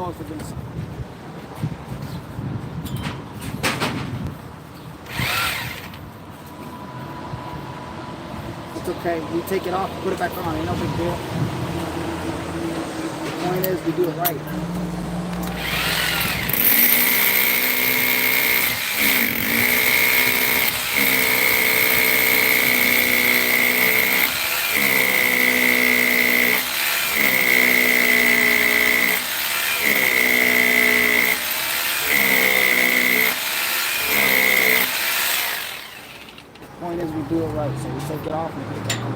noise for goodness sake. It's okay. We take it off, put it back on. Ain't no big deal. The point is, we do it right. Point is, we do it right. So we take it off and put it back on.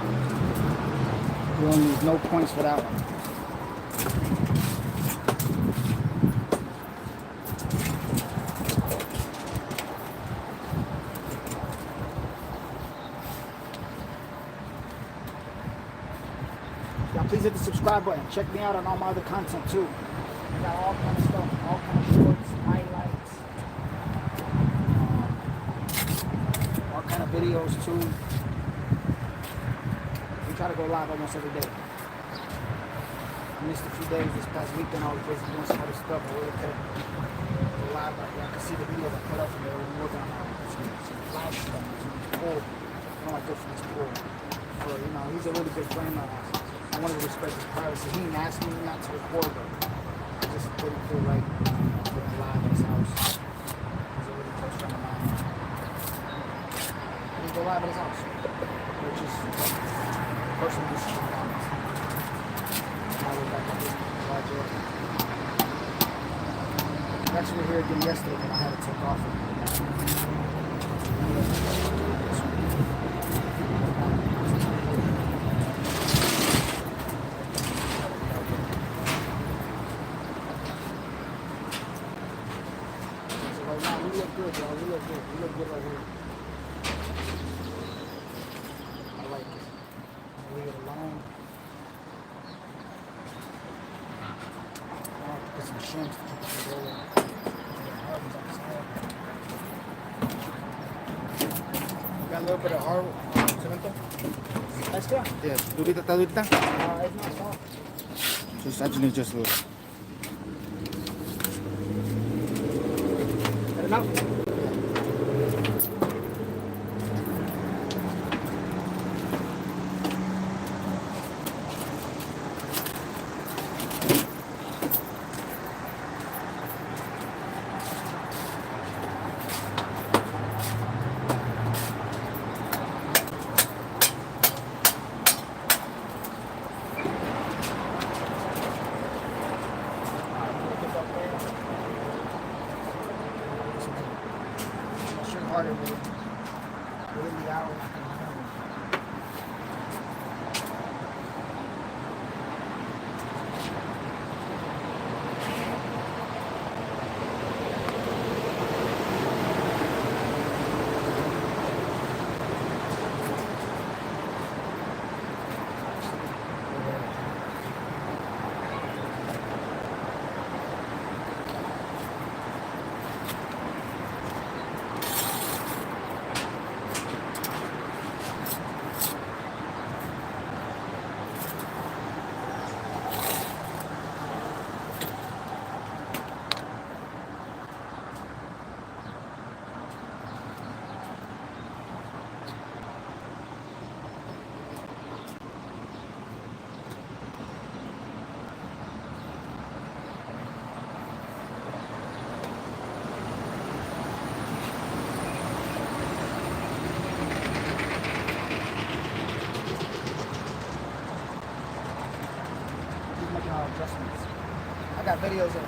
We don't use no points for that one. Y'all please hit the subscribe button. Check me out on all my other content too. I got all kind of stuff, all kind of shorts, highlights, all kind of videos too. We try to go live almost every day. I missed a few days this past weekend. I was busy doing some other stuff. I really couldn't go live. But y'all can see the videos I put up from there. We're working on some live stuff. Some pool. I want to go for this pool. So, you know, he's a really good friend of mine. I wanted to respect his privacy. He didn't ask me not to record, but I just didn't feel right going live at his house. He's a really close friend of mine. I didn't go live at his house, which is personal decision. I was back at this project. I actually were here again yesterday, but I had to take off. We look good, y'all. We look good. We look good right here. I like it. Leave it alone. I'll put some shrimps to keep it rolling. Got a little bit of hard cemento. That's good. Yes. Durita, está durita? It's not soft. Just actually just a little. Cut it out. Harder within the hour. Adjustments. I got videos of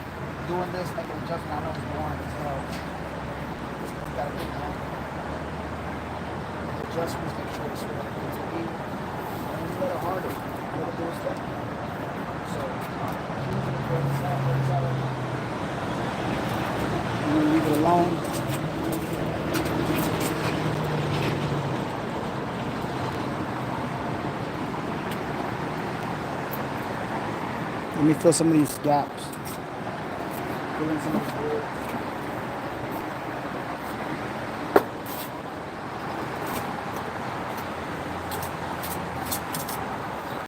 doing this, making adjustments. I know it's boring as hell. You gotta make adjustments, make sure it's where it needs to be. And it's a little harder. You gotta do stuff. So, I'm gonna leave it alone. Let me fill some of these gaps. Fill in some of these